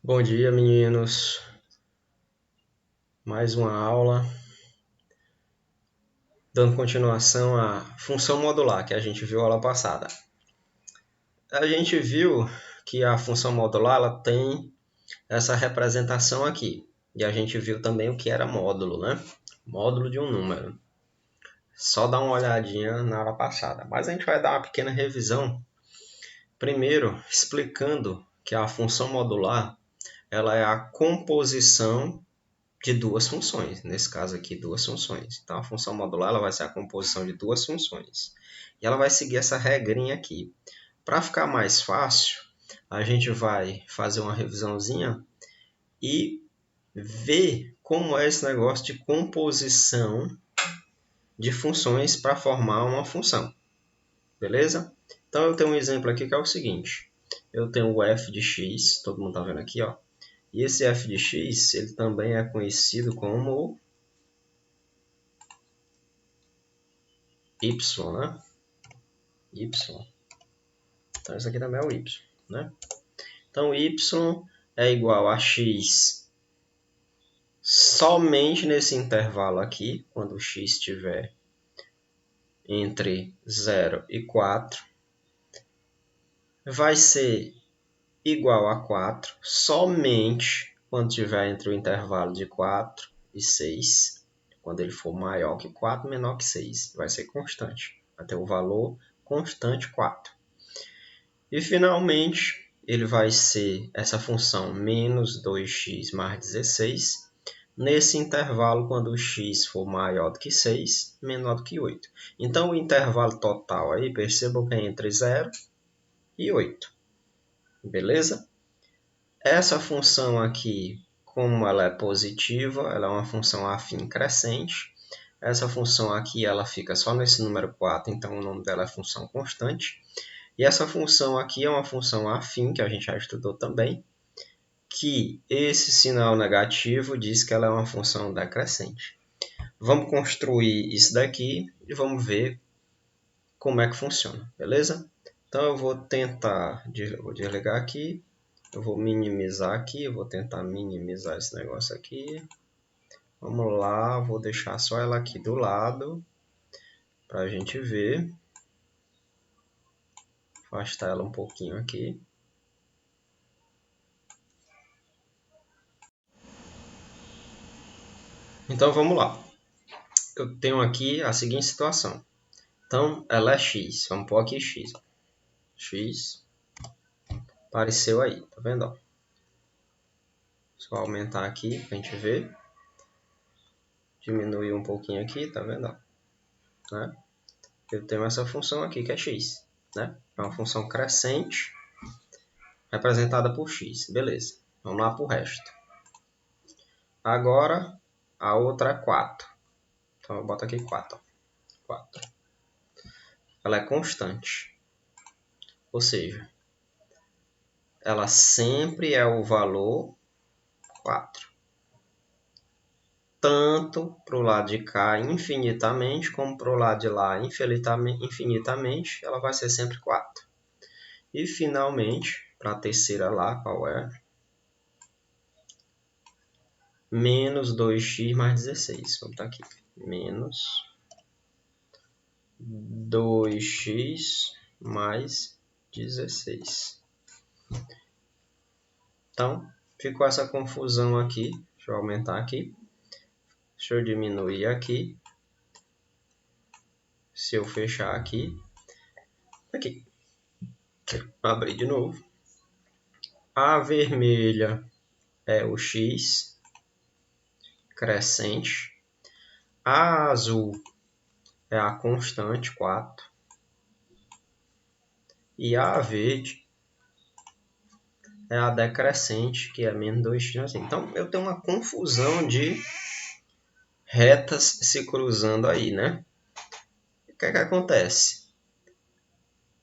Bom dia, meninos. Mais uma aula. Dando continuação à função modular que a gente viu aula passada. A gente viu que a função modular ela tem essa representação aqui. E a gente viu também o que era módulo, né? Módulo de um número. Só dá uma olhadinha na aula passada. Mas a gente vai dar uma pequena revisão. Primeiro, explicando que a função modular ela é a composição de duas funções, nesse caso aqui duas funções. Então a função modular ela vai ser a composição de duas funções. E ela vai seguir essa regrinha aqui. Para ficar mais fácil, a gente vai fazer uma revisãozinha e ver como é esse negócio de composição de funções para formar uma função. Beleza? Então eu tenho um exemplo aqui que é o seguinte. Eu tenho o f de x, todo mundo está vendo aqui, ó. E esse f de x, ele também é conhecido como y, né? Y. Então, isso aqui também é o y, né? Então, y é igual a x somente nesse intervalo aqui, quando o x estiver entre 0 e 4. Vai ser igual a 4 somente quando estiver entre o intervalo de 4 e 6. Quando ele for maior que 4, menor que 6. Vai ser constante. Vai ter o valor constante 4. E, finalmente, ele vai ser essa função menos 2x mais 16, nesse intervalo quando o x for maior do que 6, menor do que 8. Então, o intervalo total aí, percebam que é entre 0 e 8. Beleza? Essa função aqui, como ela é positiva, ela é uma função afim crescente. Essa função aqui ela fica só nesse número 4, então o nome dela é função constante. E essa função aqui é uma função afim, que a gente já estudou também, que esse sinal negativo diz que ela é uma função decrescente. Vamos construir isso daqui e vamos ver como é que funciona, beleza? Então eu vou tentar, vou desligar aqui, eu vou minimizar aqui, eu vou tentar minimizar esse negócio aqui. Vamos lá, vou deixar só ela aqui do lado, para a gente ver. Afastar ela um pouquinho aqui. Então vamos lá. Eu tenho aqui a seguinte situação. Então ela é x. Vamos pôr aqui x. X apareceu aí, tá vendo? Só aumentar aqui pra gente ver. Diminuir um pouquinho aqui, tá vendo? Né? Eu tenho essa função aqui que é x. Né? É uma função crescente representada por x. Beleza. Vamos lá para o resto. Agora a outra é 4. Então eu boto aqui 4. 4. Ela é constante. Ou seja, ela sempre é o valor 4. Tanto para o lado de cá infinitamente, como para o lado de lá infinitamente, ela vai ser sempre 4. E finalmente, para a terceira lá, qual é? Menos 2x mais 16. Vamos botar aqui. Menos 2x mais 16. Então, ficou essa confusão aqui. Deixa eu aumentar aqui. Deixa eu diminuir aqui. Se eu fechar aqui. Aqui. Abrir de novo. A vermelha é o x crescente. A azul é a constante 4. E a verde é a decrescente, que é menos 2x. Então, eu tenho uma confusão de retas se cruzando aí, né? O que é que acontece?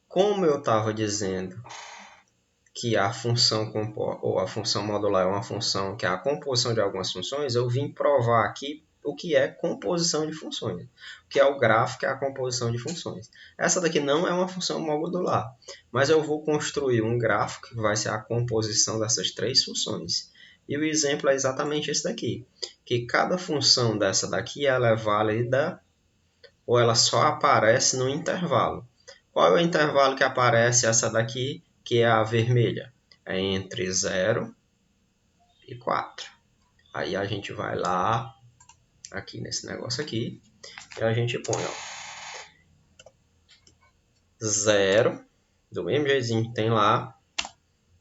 Como eu estava dizendo que a função ou a função modular é uma função que é a composição de algumas funções, eu vim provar aqui o que é composição de funções. O que é o gráfico é a composição de funções. Essa daqui não é uma função modular, mas eu vou construir um gráfico que vai ser a composição dessas três funções. E o exemplo é exatamente esse daqui, que cada função dessa daqui ela é válida ou ela só aparece no intervalo. Qual é o intervalo que aparece essa daqui, que é a vermelha? É entre 0 e 4. Aí a gente vai lá, aqui nesse negócio aqui, e a gente põe, ó, 0, do mesmo jeitinho que tem lá,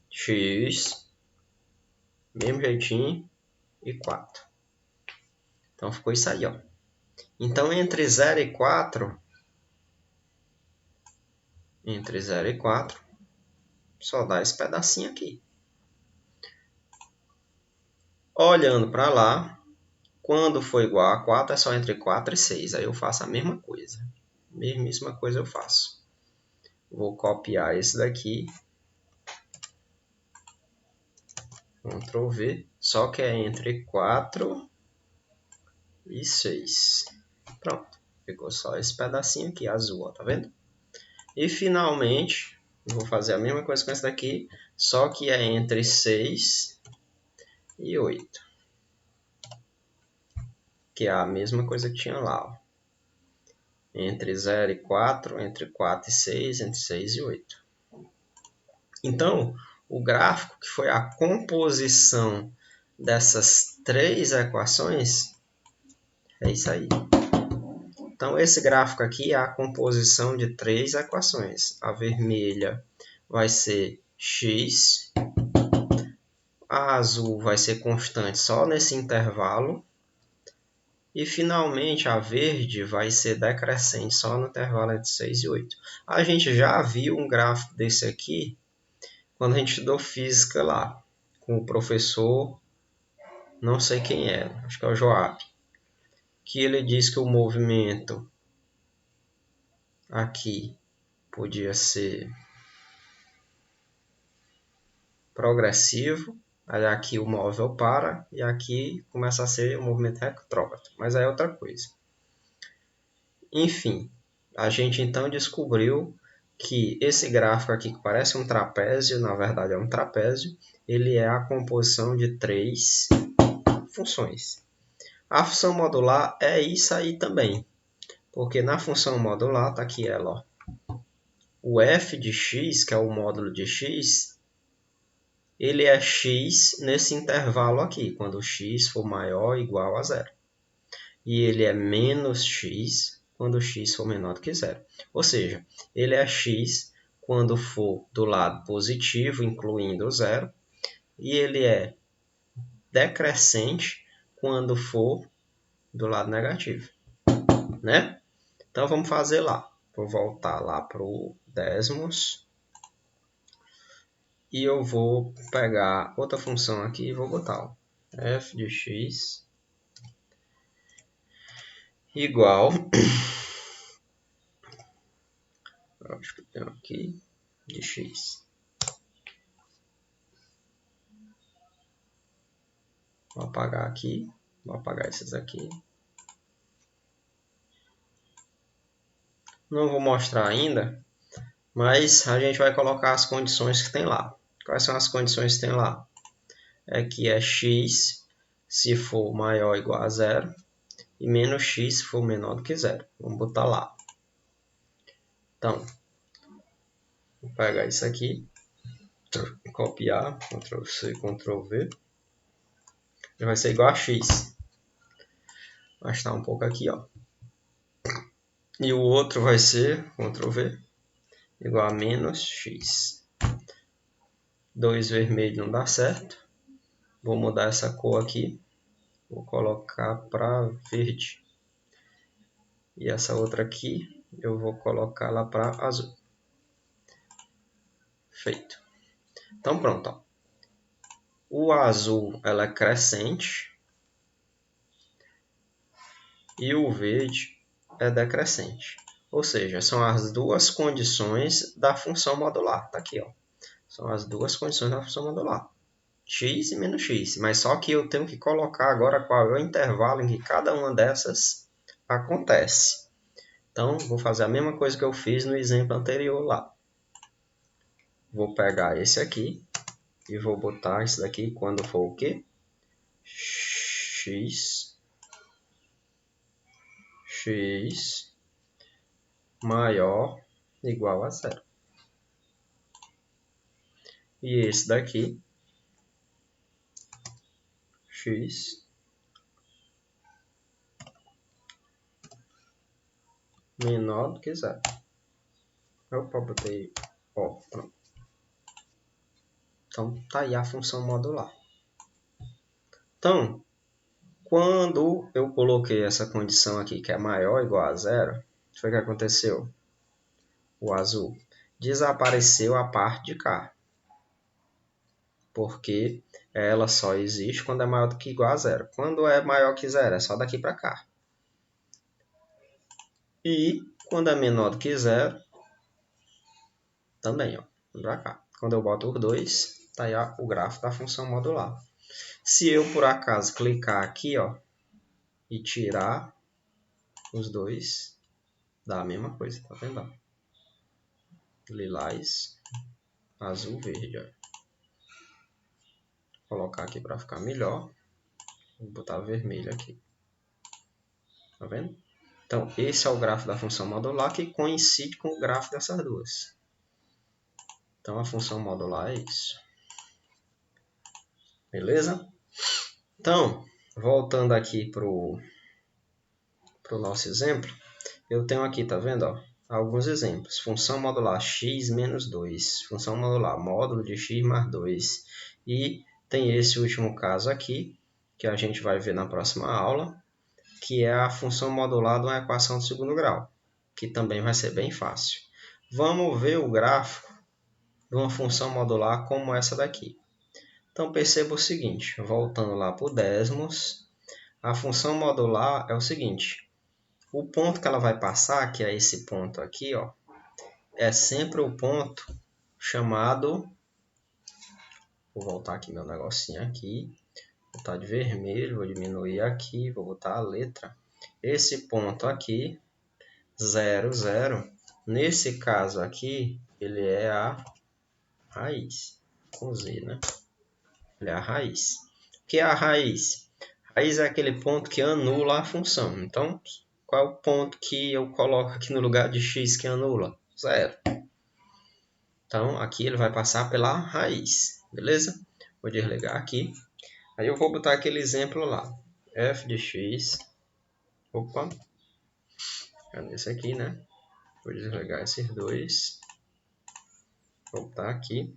x, mesmo jeitinho, e 4. Então ficou isso aí, ó. Então entre 0 e 4, só dá esse pedacinho aqui. Olhando para lá, quando for igual a 4, é só entre 4 e 6. Aí eu faço a mesma coisa. Mesmíssima coisa eu faço. Vou copiar esse daqui. Ctrl V. Só que é entre 4 e 6. Pronto. Ficou só esse pedacinho aqui, azul, ó, tá vendo? E finalmente, eu vou fazer a mesma coisa com esse daqui, só que é entre 6 e 8. Que é a mesma coisa que tinha lá, ó. Entre 0 e 4, entre 4 e 6, entre 6 e 8. Então, o gráfico, que foi a composição dessas três equações, é isso aí. Então, esse gráfico aqui é a composição de três equações. A vermelha vai ser x, a azul vai ser constante só nesse intervalo, e finalmente a verde vai ser decrescente só no intervalo entre 6 e 8. A gente já viu um gráfico desse aqui quando a gente estudou física lá, com o professor, não sei quem é, acho que é o Joab, que ele disse que o movimento aqui podia ser progressivo, aí aqui o móvel para e aqui começa a ser o movimento retrógrado, mas aí é outra coisa. Enfim, a gente então descobriu que esse gráfico aqui, que parece um trapézio, na verdade é um trapézio, ele é a composição de três funções. A função modular é isso aí também, porque na função modular, está aqui ela, ó, o f de x, que é o módulo de x, ele é x nesse intervalo aqui, quando x for maior ou igual a zero. E ele é menos x quando x for menor do que zero. Ou seja, ele é x quando for do lado positivo, incluindo o zero, e ele é decrescente quando for do lado negativo, né? Então vamos fazer lá. Vou voltar lá para o décimos e eu vou pegar outra função aqui e vou botar, ó, f de x igual, acho que eu tenho aqui, de x. Vou apagar aqui, vou apagar esses aqui. Não vou mostrar ainda, mas a gente vai colocar as condições que tem lá. Quais são as condições que tem lá? É que é x se for maior ou igual a zero e menos x se for menor do que zero. Vamos botar lá. Então, vou pegar isso aqui, copiar, Ctrl C, Ctrl V. Ele vai ser igual a x. Vai estar um pouco aqui, ó. E o outro vai ser, Ctrl V, igual a menos x. 2 vermelho não dá certo. Vou mudar essa cor aqui. Vou colocar para verde. E essa outra aqui eu vou colocar lá para azul. Feito. Então pronto, ó. O azul ela é crescente e o verde é decrescente. Ou seja, são as duas condições da função modular. Tá aqui, ó. São as duas condições da função modular. x e menos x. Mas só que eu tenho que colocar agora qual é o intervalo em que cada uma dessas acontece. Então, vou fazer a mesma coisa que eu fiz no exemplo anterior lá. Vou pegar esse aqui e vou botar esse daqui quando for o quê? X maior igual a zero. E esse daqui, x menor do que zero. Opa, botei. Ó, pronto. Então, tá aí a função modular. Então, quando eu coloquei essa condição aqui, que é maior ou igual a zero, o que aconteceu? O azul. Desapareceu a parte de cá. Porque ela só existe quando é maior do que igual a zero. Quando é maior que zero, é só daqui para cá. E quando é menor do que zero, também, ó, para cá. Quando eu boto os dois, tá aí o gráfico da função modular. Se eu, por acaso, clicar aqui, ó, e tirar os dois, dá a mesma coisa, tá vendo? Lilás, azul, verde, ó. Vou colocar aqui para ficar melhor. Vou botar vermelho aqui. Tá vendo? Então, esse é o gráfico da função modular que coincide com o gráfico dessas duas. Então, a função modular é isso. Beleza? Então, voltando aqui para o nosso exemplo, eu tenho aqui, tá vendo? Ó, alguns exemplos. Função modular x menos 2. Função modular módulo de x mais 2. E tem esse último caso aqui, que a gente vai ver na próxima aula, que é a função modular de uma equação de segundo grau, que também vai ser bem fácil. Vamos ver o gráfico de uma função modular como essa daqui. Então, perceba o seguinte, voltando lá para o décimos, a função modular é o seguinte, o ponto que ela vai passar, que é esse ponto aqui, ó, é sempre o ponto chamado, vou voltar aqui meu negocinho aqui, vou botar de vermelho, vou diminuir aqui, vou botar a letra. Esse ponto aqui, 0, 0, nesse caso aqui, ele é a raiz, com Z, né? Ele é a raiz. O que é a raiz? A raiz é aquele ponto que anula a função. Então, qual é o ponto que eu coloco aqui no lugar de x que anula? 0. Então, aqui ele vai passar pela raiz, beleza? Vou desligar aqui. Aí eu vou botar aquele exemplo lá. F de x. Opa. É nesse aqui, né? Vou desligar esses dois. Vou botar aqui.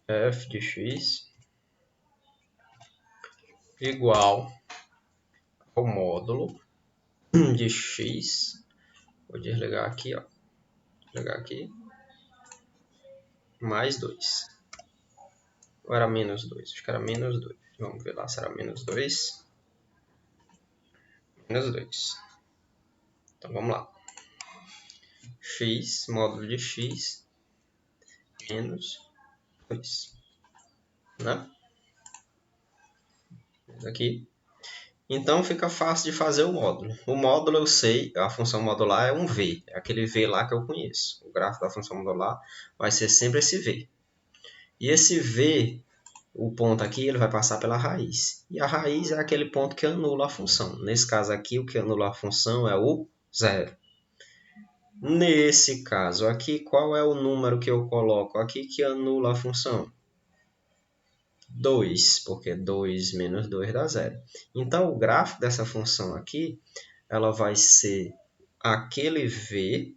F de x igual ao módulo de x. Vou desligar aqui, ó. Desligar aqui. Mais 2. Ou era menos 2? Acho que era menos 2. Vamos ver lá se era menos 2. Menos 2. Então vamos lá. X, módulo de x, menos 2. Né? Aqui. Então fica fácil de fazer o módulo. O módulo eu sei, a função modular é um V. É aquele V lá que eu conheço. O gráfico da função modular vai ser sempre esse V. E esse V, o ponto aqui, ele vai passar pela raiz. E a raiz é aquele ponto que anula a função. Nesse caso aqui, o que anula a função é o 0. Nesse caso aqui, qual é o número que eu coloco aqui que anula a função? 2, porque 2 menos 2 dá 0. Então, o gráfico dessa função aqui, ela vai ser aquele V,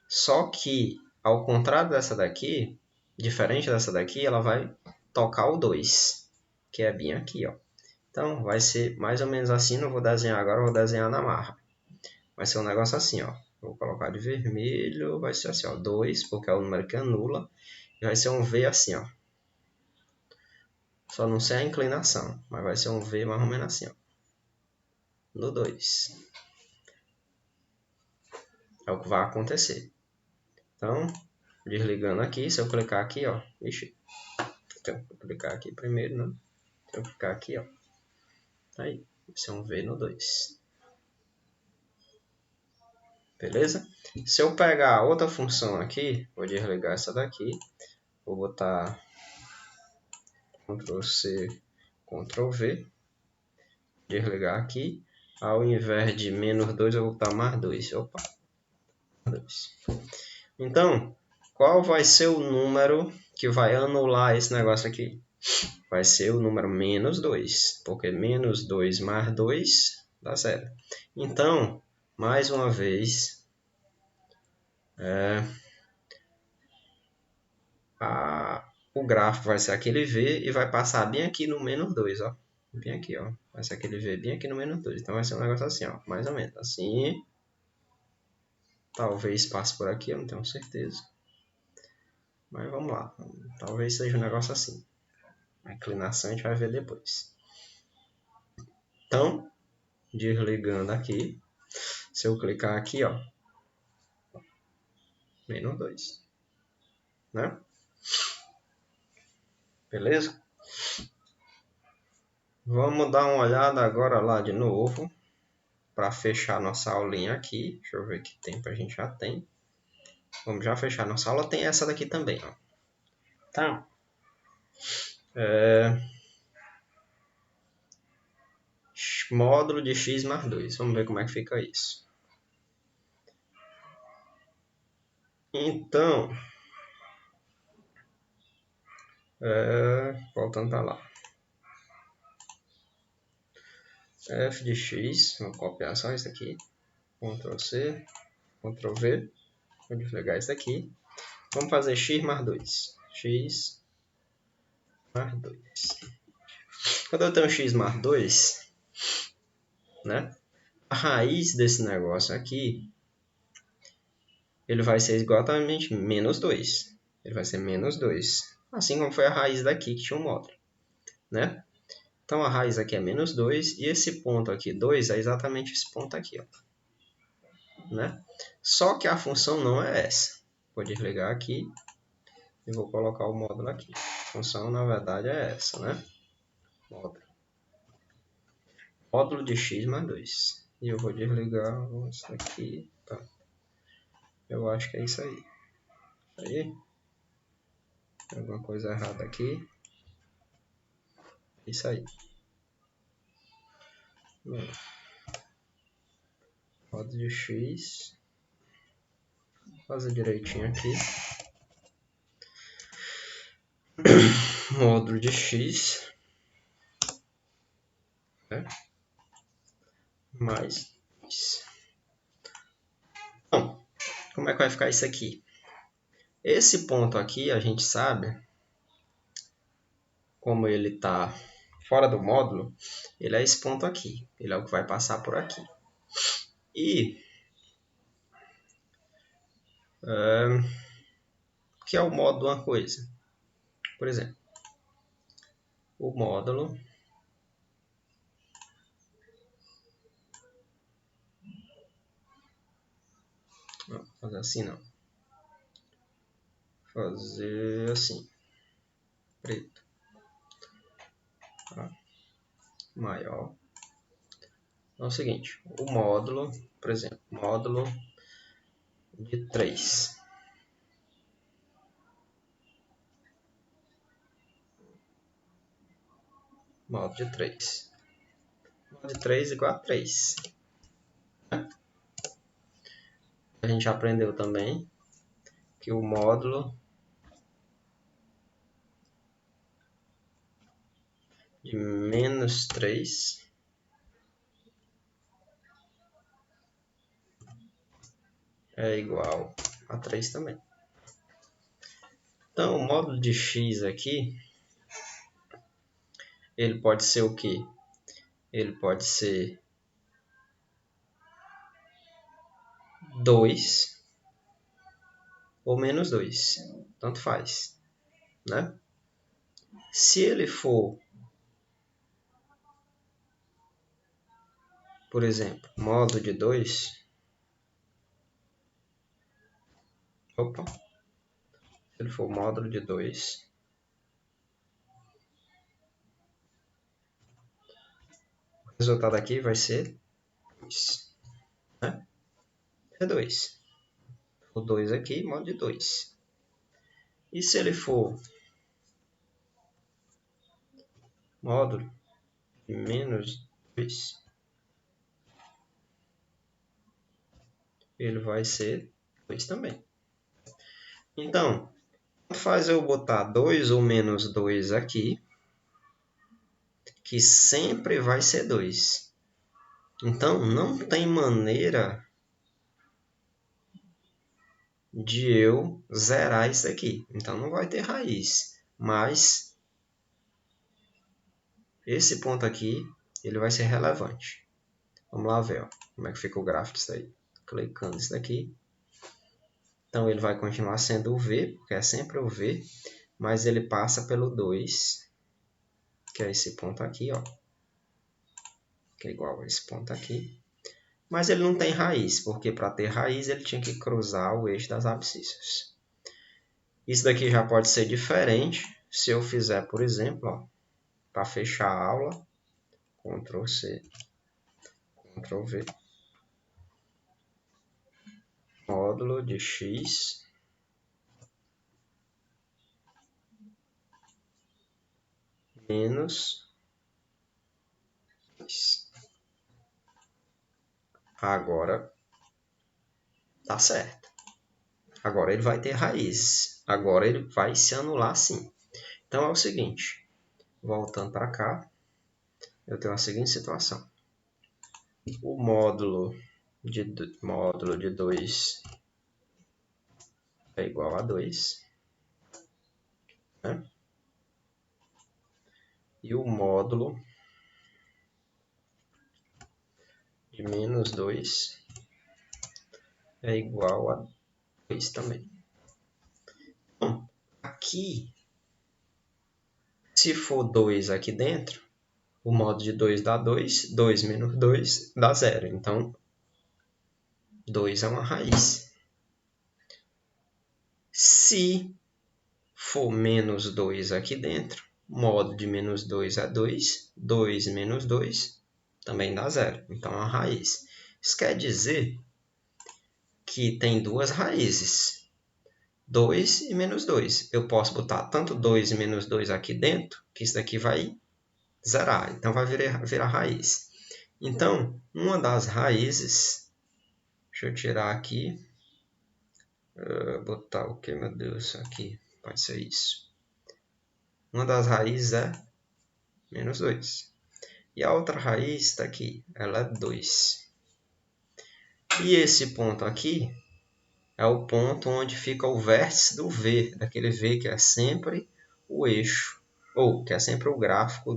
só que, ao contrário dessa daqui, diferente dessa daqui, ela vai tocar o 2, que é bem aqui, ó. Então, vai ser mais ou menos assim, não vou desenhar agora, vou desenhar na marra. Vai ser um negócio assim, ó. Vou colocar de vermelho, vai ser assim, ó, 2, porque é o número que anula. E vai ser um V assim, ó. Só não sei a inclinação, mas vai ser um V mais ou menos assim, ó. No 2. É o que vai acontecer. Então, desligando aqui, se eu clicar aqui, ó, ixi, Tenho que clicar aqui primeiro, né? Tenho que clicar aqui, ó. Aí, esse é um V no 2. Beleza? Se eu pegar outra função aqui, vou desligar essa daqui. Vou botar Ctrl C, Ctrl V. Desligar aqui. Ao invés de menos 2, eu vou botar mais 2. Opa, 2. Então, qual vai ser o número que vai anular esse negócio aqui? Vai ser o número menos 2, porque menos 2 mais 2 dá 0. Então, mais uma vez, o gráfico vai ser aquele V e vai passar bem aqui no menos 2, ó. Bem aqui, ó. Vai ser aquele V bem aqui no menos 2. Então vai ser um negócio assim, ó. Mais ou menos assim. Talvez passe por aqui, eu não tenho certeza. Mas vamos lá. Talvez seja um negócio assim. A inclinação a gente vai ver depois. Então, desligando aqui. Se eu clicar aqui, ó. Menos 2. Né? Beleza? Vamos dar uma olhada agora lá de novo. Para fechar nossa aulinha aqui. Deixa eu ver que tempo a gente já tem. Vamos já fechar nossa aula. Tem essa daqui também, ó. Tá. Módulo de x mais 2. Vamos ver como é que fica isso. Então, voltando para lá. F de x, vou copiar só isso aqui. Ctrl C, Ctrl V. Vou desligar isso aqui. Vamos fazer x mais 2. X mais 2. Quando eu tenho x mais 2, né? A raiz desse negócio aqui, ele vai ser exatamente menos 2. Ele vai ser menos 2. Assim como foi a raiz daqui, que tinha um módulo, né? Então, a raiz aqui é menos 2. E esse ponto aqui, 2, é exatamente esse ponto aqui, ó. Né? Só que a função não é essa. Vou desligar aqui e vou colocar o módulo aqui. A função, na verdade, é essa, né? Módulo de x mais 2. E eu vou desligar isso aqui. Tá. Eu acho que é isso aí. Aí. Tem alguma coisa errada aqui. Isso aí. Bom. Módulo de x. Vou fazer direitinho aqui. Módulo de x. Né? Mais 2. Bom, como é que vai ficar isso aqui? Esse ponto aqui, a gente sabe, como ele está fora do módulo, ele é esse ponto aqui. Ele é o que vai passar por aqui. E o que é o módulo de uma coisa? Por exemplo, o módulo não, fazer assim não. Fazer assim. Preto. Tá? Maior. Então é o seguinte, o módulo, por exemplo, módulo de 3. Módulo de 3. Módulo de 3 igual a 3. A gente aprendeu também que o módulo de menos 3 é igual a 3 também. Então, o módulo de x aqui, ele pode ser o quê? Ele pode ser 2 ou menos 2. Tanto faz. Né? Se ele for, por exemplo, módulo de 2, opa, se ele for módulo de 2, resultado aqui vai ser 2. Né? É 2. O 2 aqui, modo de 2. E se ele for módulo de menos 2, ele vai ser 2 também. Então, faz eu botar 2 ou menos 2 aqui, que sempre vai ser 2. Então, não tem maneira de eu zerar isso aqui. Então, não vai ter raiz. Mas, esse ponto aqui, ele vai ser relevante. Vamos lá ver ó, como é que fica o gráfico disso aí. Clicando isso daqui. Então, ele vai continuar sendo o V, porque é sempre o V. Mas ele passa pelo 2, que é esse ponto aqui, ó. Que é igual a esse ponto aqui. Mas ele não tem raiz, porque para ter raiz ele tinha que cruzar o eixo das abscissas. Isso daqui já pode ser diferente se eu fizer, por exemplo, para fechar a aula, Ctrl C, Ctrl V, módulo de x menos 2. Agora tá certo. Agora ele vai ter raiz. Agora ele vai se anular sim. Então é o seguinte, voltando para cá, eu tenho a seguinte situação. O módulo de 2 é igual a 2. Né? E o módulo de menos 2 é igual a 2 também. Bom, aqui, se for 2 aqui dentro, o módulo de 2 dá 2, 2 menos 2 dá 0. Então, 2 é uma raiz. Se for menos 2 aqui dentro, o módulo de menos 2 é 2, 2 menos 2 também dá 0. Então, é uma raiz. Isso quer dizer que tem duas raízes, 2 e menos 2. Eu posso botar tanto 2 e menos 2 aqui dentro, que isso daqui vai zerar, então vai virar raiz. Então, uma das raízes, deixa eu tirar aqui, botar o que, meu Deus, aqui, pode ser isso. Uma das raízes é menos 2. E a outra raiz está aqui, ela é 2. E esse ponto aqui é o ponto onde fica o vértice do V, daquele V que é sempre o eixo, ou que é sempre o gráfico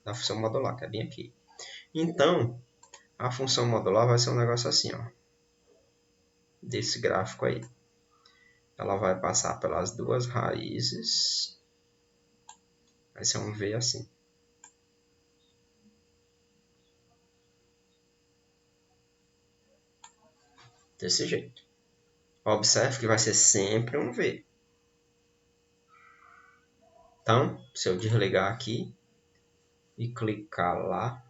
da função modular, que é bem aqui. Então, a função modular vai ser um negócio assim, ó, desse gráfico aí. Ela vai passar pelas duas raízes, vai ser um V assim. Desse jeito. Observe que vai ser sempre um V. Então, se eu desligar aqui e clicar lá,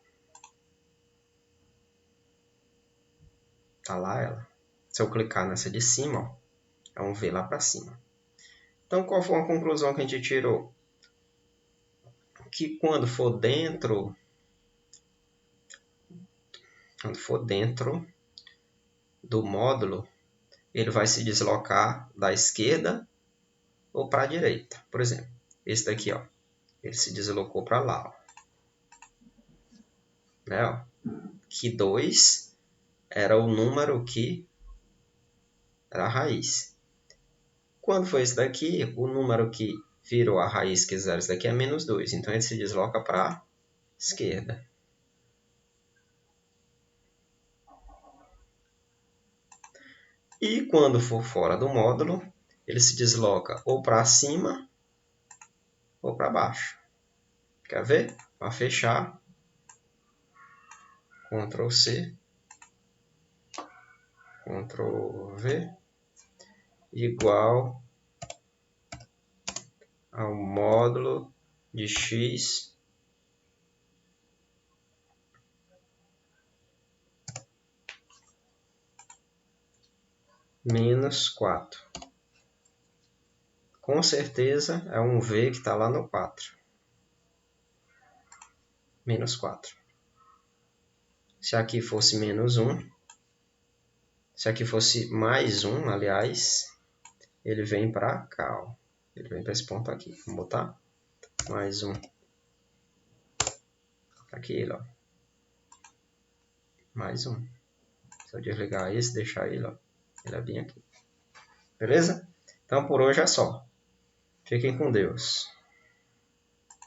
tá lá ela. Se eu clicar nessa de cima, ó, é um V lá para cima. Então, qual foi a conclusão que a gente tirou? Que quando for dentro do módulo, ele vai se deslocar da esquerda ou para a direita. Por exemplo, esse daqui, ó, ele se deslocou para lá. Ó. Né, ó, que 2 era o número que era a raiz. Quando foi esse daqui, o número que virou a raiz que zero, esse daqui é menos 2. Então, ele se desloca para a esquerda. E quando for fora do módulo, ele se desloca ou para cima ou para baixo. Quer ver? Para fechar, Ctrl C, Ctrl V, igual ao módulo de x menos 4. Com certeza é um V que está lá no 4. Menos 4. Se aqui fosse menos 1, se aqui fosse mais 1, aliás, ele vem para cá, ó. Ele vem para esse ponto aqui. Vamos botar mais 1. Aqui ele, ó. Mais 1. Se eu desligar esse, deixar ele, ó. Ele é bem aqui. Beleza? Então por hoje é só. Fiquem com Deus.